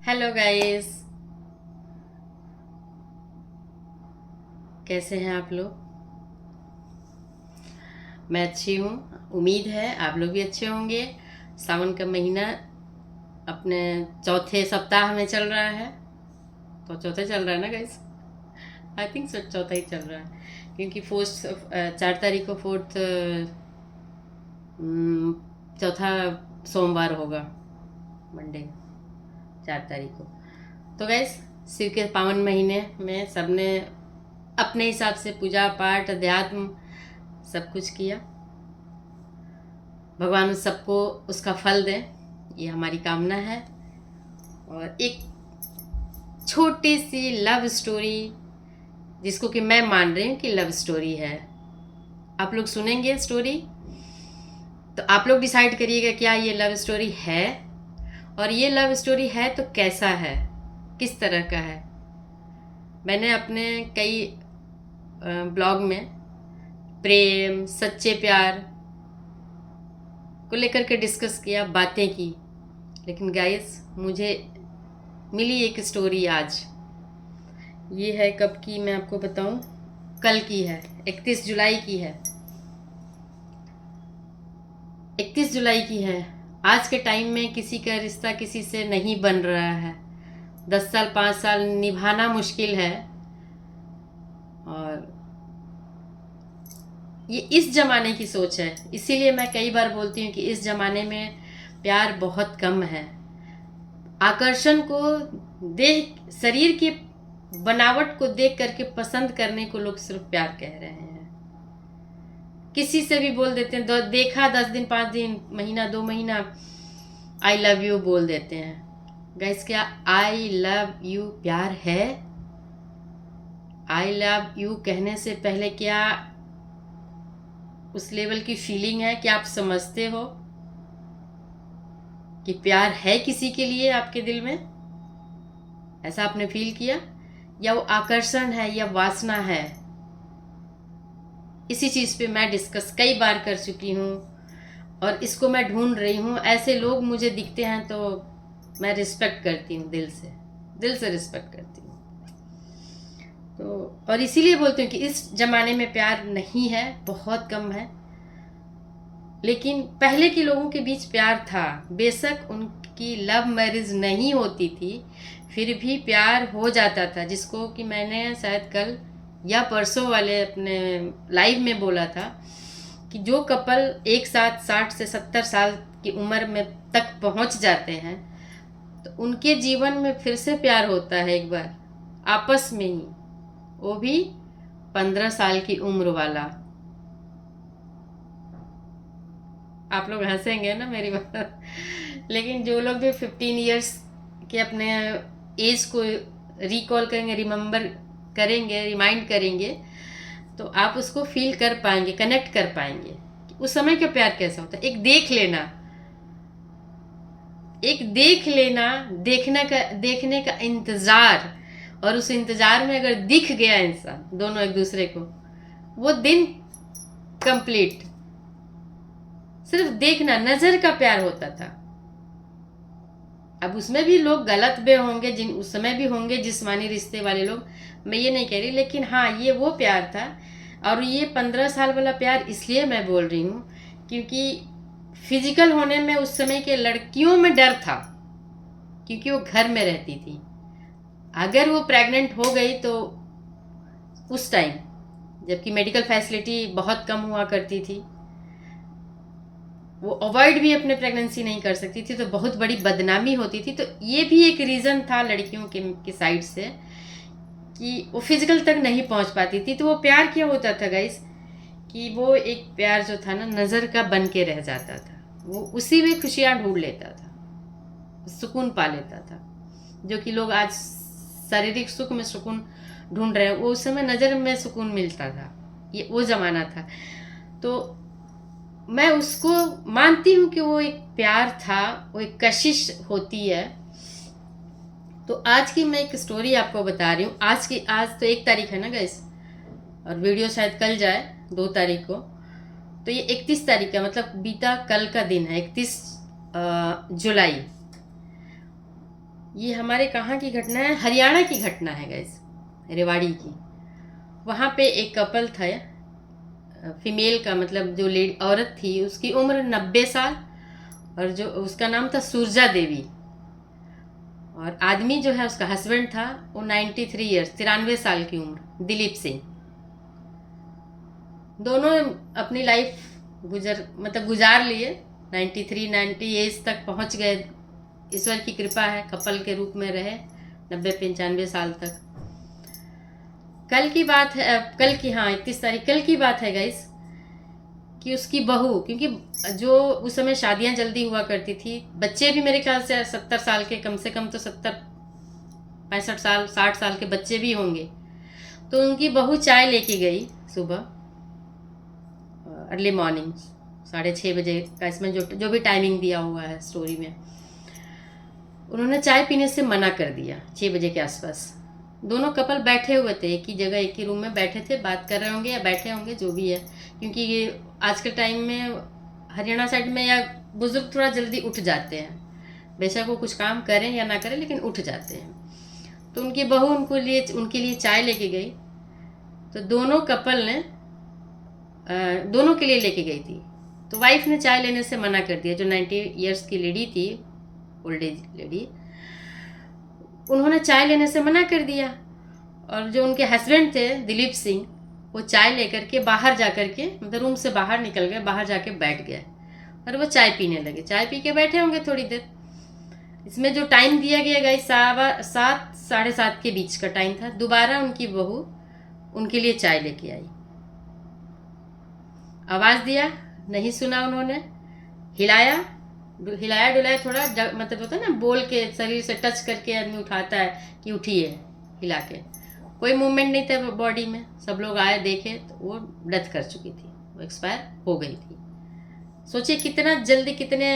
Hello guys. कैसे हैं आप लोग? मैं अच्छी हूँ। उम्मीद है आप लोग भी अच्छे होंगे। सावन का महीना अपने चौथे सप्ताह में चल रहा है। तो चौथा चल रहा है ना गाइस? आई थिंक सो चौथा ही चल रहा है, क्योंकि फोर्थ 4 तारीख को फोर्थ चौथा सोमवार होगा, मंडे 4 तारीख को। तो गैस, शिव के पावन महीने में सबने अपने हिसाब से पूजा पाठ अध्यात्म सब कुछ किया। भगवान सबको उसका फल दे, ये हमारी कामना है। और एक छोटी सी लव स्टोरी, जिसको कि मैं मान रही हूँ कि लव स्टोरी है, आप लोग सुनेंगे स्टोरी तो आप लोग डिसाइड करिएगा क्या ये लव स्टोरी है, और ये लव स्टोरी है तो कैसा है, किस तरह का है। मैंने अपने कई ब्लॉग में प्रेम सच्चे प्यार को लेकर के डिस्कस किया, बातें की, लेकिन गाइस मुझे मिली एक स्टोरी आज। ये है कब की मैं आपको बताऊं, कल की है, 31 जुलाई की है। 31 जुलाई की है। आज के टाइम में किसी का रिश्ता किसी से नहीं बन रहा है। 10 साल 5 साल निभाना मुश्किल है। और ये इस जमाने की सोच है, इसीलिए मैं कई बार बोलती हूँ कि इस जमाने में प्यार बहुत कम है। आकर्षण को देख, शरीर की बनावट को देख करके पसंद करने को लोग सिर्फ प्यार कह रहे हैं। किसी से भी बोल देते हैं, देखा 10 दिन 5 दिन महीना 2 महीना आई लव यू बोल देते हैं। गाइस, क्या आई लव यू प्यार है? आई लव यू कहने से पहले क्या उस लेवल की फीलिंग है? क्या आप समझते हो कि प्यार है किसी के लिए आपके दिल में? ऐसा आपने फील किया? या वो आकर्षण है या वासना है? इसी चीज़ पे मैं डिस्कस कई बार कर चुकी हूँ और इसको मैं ढूंढ रही हूँ। ऐसे लोग मुझे दिखते हैं तो मैं रिस्पेक्ट करती हूँ, दिल से रिस्पेक्ट करती हूँ। तो और इसीलिए बोलती हूँ कि इस ज़माने में प्यार नहीं है, बहुत कम है। लेकिन पहले के लोगों के बीच प्यार था। बेशक उनकी लव मैरिज नहीं होती थी, फिर भी प्यार हो जाता था, जिसको कि मैंने शायद कल या परसों वाले अपने लाइव में बोला था कि जो कपल एक साथ 60 से 70 साल की उम्र में तक पहुंच जाते हैं तो उनके जीवन में फिर से प्यार होता है एक बार, आपस में ही, वो भी 15 साल की उम्र वाला। आप लोग हंसेंगे ना मेरी बात, लेकिन जो लोग भी 15 ईयर्स के अपने एज को रिकॉल करेंगे, रिमेम्बर करेंगे, रिमाइंड करेंगे, तो आप उसको फील कर पाएंगे, कनेक्ट कर पाएंगे कि उस समय का प्यार कैसा होता है। एक देख लेना, देखने का इंतज़ार, और उस इंतज़ार में अगर दिख गया इंसान, दोनों एक दूसरे को, वो दिन कंप्लीट। सिर्फ देखना, नज़र का प्यार होता था। अब उसमें भी लोग गलत भी होंगे, जिन उस समय भी होंगे जिस्मानी रिश्ते वाले लोग, मैं ये नहीं कह रही, लेकिन हाँ ये वो प्यार था। और ये 15 साल वाला प्यार इसलिए मैं बोल रही हूँ क्योंकि फिजिकल होने में उस समय के लड़कियों में डर था, क्योंकि वो घर में रहती थी। अगर वो प्रेग्नेंट हो गई तो उस टाइम, जबकि मेडिकल फैसिलिटी बहुत कम हुआ करती थी, वो अवॉइड भी अपने प्रेगनेंसी नहीं कर सकती थी, तो बहुत बड़ी बदनामी होती थी। तो ये भी एक रीज़न था लड़कियों के साइड से कि वो फिजिकल तक नहीं पहुंच पाती थी। तो वो प्यार क्या होता था गाइस, कि वो एक प्यार जो था ना, नज़र का बन के रह जाता था। वो उसी में खुशियाँ ढूंढ लेता था, सुकून पा लेता था। जो कि लोग आज शारीरिक सुख में सुकून ढूंढ रहे हैं, वो उस समय नज़र में सुकून मिलता था। ये वो ज़माना था। तो मैं उसको मानती हूँ कि वो एक प्यार था, वो एक कशिश होती है। तो आज की मैं एक स्टोरी आपको बता रही हूँ। आज तो 1 तारीख है ना गाइस, और वीडियो शायद कल जाए 2 तारीख को। तो ये 31 तारीख का मतलब बीता कल का दिन है, 31 जुलाई। ये हमारे कहाँ की घटना है, हरियाणा की घटना है गाइस, रेवाड़ी की। वहाँ पे एक कपल था, फीमेल का मतलब जो औरत थी उसकी उम्र 90 साल, और जो उसका नाम था सुरजा देवी, और आदमी जो है उसका हस्बैंड था वो 93 ईयर्स 93 साल की उम्र, दिलीप सिंह। दोनों अपनी लाइफ गुजार लिए, 93 90 एज तक पहुंच गए। ईश्वर की कृपा है, कपल के रूप में रहे 90 95 साल तक। कल की बात है, कल की, हाँ 31 तारीख, कल की बात है गाइस, कि उसकी बहू, क्योंकि जो उस समय शादियां जल्दी हुआ करती थी, बच्चे भी मेरे ख्याल से 70 साल के, कम से कम तो 70 65 साल 60 साल के बच्चे भी होंगे। तो उनकी बहू चाय लेके गई सुबह, अर्ली मॉर्निंग 6:30 बजे का, इसमें जो भी टाइमिंग दिया हुआ है स्टोरी में, उन्होंने चाय पीने से मना कर दिया 6 बजे के आसपास। दोनों कपल बैठे हुए थे, एक ही जगह एक ही रूम में बैठे थे, बात कर रहे होंगे या बैठे होंगे जो भी है, क्योंकि ये आज के टाइम में हरियाणा साइड में या बुजुर्ग थोड़ा जल्दी उठ जाते हैं, बेशक वो कुछ काम करें या ना करें लेकिन उठ जाते हैं। तो उनकी बहू उनके लिए चाय लेके गई। तो दोनों कपल ने दोनों के लिए लेके गई थी। तो वाइफ ने चाय लेने से मना कर दिया, जो 90 ईयर्स की लेडी थी, ओल्ड एज लेडी, उन्होंने चाय लेने से मना कर दिया। और जो उनके हस्बैंड थे दिलीप सिंह, वो चाय लेकर के बाहर जा कर के, मतलब रूम से बाहर निकल गए, बाहर जाके बैठ गए और वो चाय पीने लगे। चाय पी के बैठे होंगे थोड़ी देर। इसमें जो टाइम दिया गया गई 7 साढ़े 7 के बीच का टाइम था। दोबारा उनकी बहू उनके लिए चाय लेके आई, आवाज़ दिया, नहीं सुना उन्होंने, हिलाया डुलाया थोड़ा, मतलब होता है ना, बोल के शरीर से टच करके आदमी उठाता है कि उठिए, हिला के, कोई मूवमेंट नहीं था बॉडी में। सब लोग आए देखे तो वो डेथ कर चुकी थी, वो एक्सपायर हो गई थी। सोचिए कितना जल्दी, कितने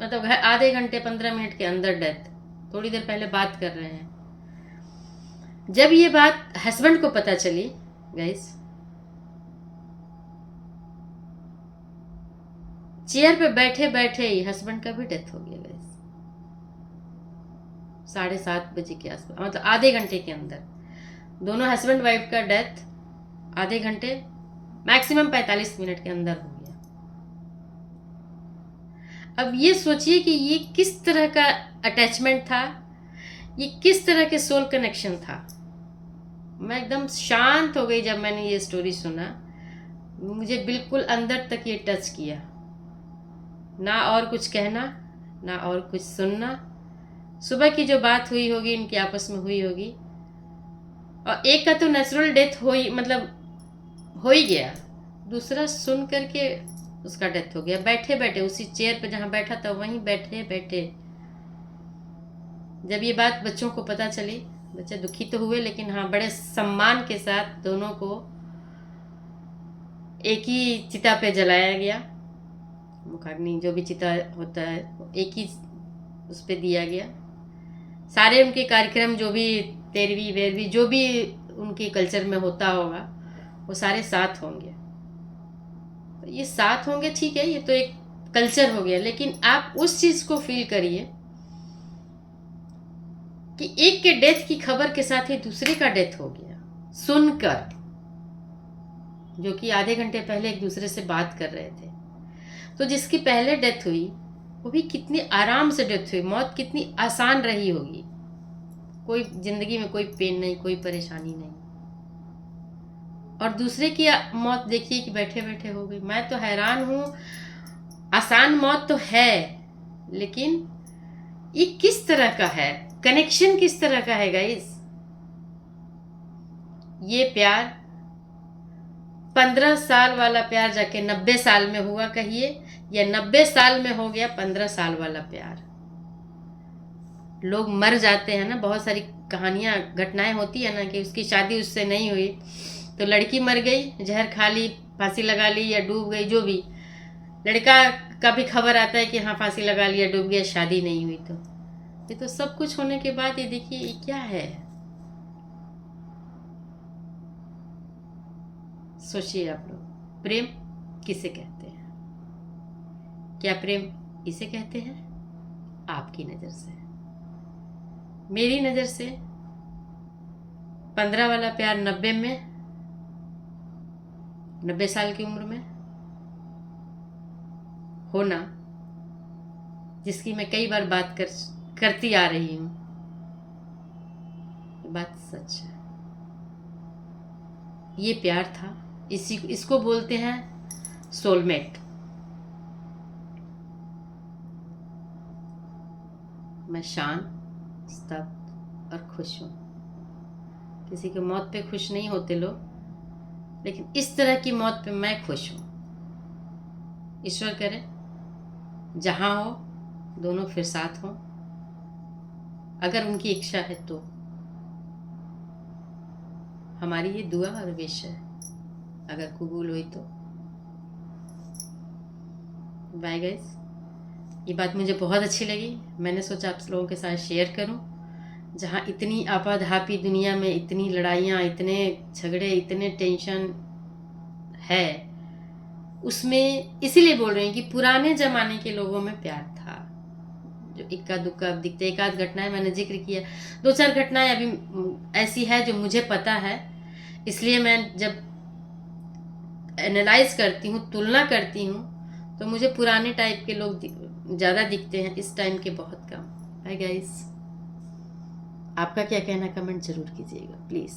मतलब आधे घंटे 15 मिनट के अंदर डेथ, थोड़ी देर पहले बात कर रहे हैं। जब ये बात हस्बैंड को पता चली गाइस, चेयर पे बैठे बैठे ही हस्बैंड का भी डेथ हो गया गाइस, 7:30 बजे के आसपास, मतलब आधे घंटे के अंदर। दोनों हस्बैंड वाइफ का डेथ आधे घंटे, मैक्सिमम 45 मिनट के अंदर हो गया। अब ये सोचिए कि ये किस तरह का अटैचमेंट था, ये किस तरह के सोल कनेक्शन था। मैं एकदम शांत हो गई जब मैंने ये स्टोरी सुना, मुझे बिल्कुल अंदर तक ये टच किया। ना और कुछ कहना, ना और कुछ सुनना। सुबह की जो बात हुई होगी, इनकी आपस में हुई होगी, और एक का तो नेचुरल डेथ हो ही, मतलब हो ही गया, दूसरा सुन करके उसका डेथ हो गया, बैठे बैठे उसी चेयर पे जहाँ बैठा था वहीं बैठे बैठे। जब ये बात बच्चों को पता चली, बच्चे दुखी तो हुए, लेकिन हाँ बड़े सम्मान के साथ दोनों को एक ही चिता पे जलाया गया। मुखाग्नि जो भी चिता होता है एक ही उस पर दिया गया। सारे उनके कार्यक्रम जो भी 13वीं 12वीं जो भी उनके कल्चर में होता होगा, वो सारे साथ होंगे। तो ये साथ होंगे, ठीक है, ये तो एक कल्चर हो गया, लेकिन आप उस चीज को फील करिए कि एक के डेथ की खबर के साथ ही दूसरे का डेथ हो गया, सुनकर, जो कि आधे घंटे पहले एक दूसरे से बात कर रहे थे। तो जिसकी पहले डेथ हुई वो भी कितनी आराम से डेथ हुई, मौत कितनी आसान रही होगी, कोई जिंदगी में कोई पेन नहीं, कोई परेशानी नहीं। और दूसरे की मौत देखिए कि बैठे बैठे हो गई। मैं तो हैरान हूं, आसान मौत तो है, लेकिन ये किस तरह का है, कनेक्शन किस तरह का है गाइस। ये प्यार 15 साल वाला प्यार जाके 90 साल में हुआ कहिए, या 90 साल में हो गया 15 साल वाला प्यार। लोग मर जाते हैं ना, बहुत सारी कहानियां घटनाएं होती है ना, कि उसकी शादी उससे नहीं हुई तो लड़की मर गई, जहर खा ली, फांसी लगा ली या डूब गई, जो भी। लड़का का भी खबर आता है कि हाँ फांसी लगा लिया, डूब गया, शादी नहीं हुई। तो ये तो सब कुछ होने के बाद ये देखिए ये क्या है। सोचिए आप लोग, प्रेम किसे कहते हैं? क्या प्रेम इसे कहते हैं? आपकी नज़र से। मेरी नज़र से 15 वाला प्यार 90 में, 90 साल की उम्र में होना, जिसकी मैं कई बार बात करती आ रही हूँ, बात सच है। ये प्यार था, इसको बोलते हैं सोलमेट। मैं शांत, स्तब्ध और खुश हूँ। किसी की मौत पे खुश नहीं होते लोग, लेकिन इस तरह की मौत पे मैं खुश हूँ। ईश्वर करे जहाँ हो दोनों फिर साथ हों, अगर उनकी इच्छा है तो। हमारी ये दुआ और विश है, अगर कबूल हुई तो। बाय गाइस, ये बात मुझे बहुत अच्छी लगी। मैंने सोचा आप लोगों के साथ शेयर करूं। जहाँ इतनी आपाधापी दुनिया में, इतनी लड़ाइयाँ, इतने झगड़े, इतने टेंशन है, उसमें इसीलिए बोल रहे हैं कि पुराने ज़माने के लोगों में प्यार था। जो इक्का दुक्का दिखते, एक आध घटनाएं मैंने जिक्र किया, 2-4 घटनाएं अभी ऐसी है जो मुझे पता है, इसलिए मैं जब एनालाइज करती हूँ, तुलना करती हूँ, तो मुझे पुराने टाइप के लोग ज़्यादा दिखते हैं, इस टाइम के बहुत कम। बाय गाइस, आपका क्या कहना कमेंट जरूर कीजिएगा प्लीज़।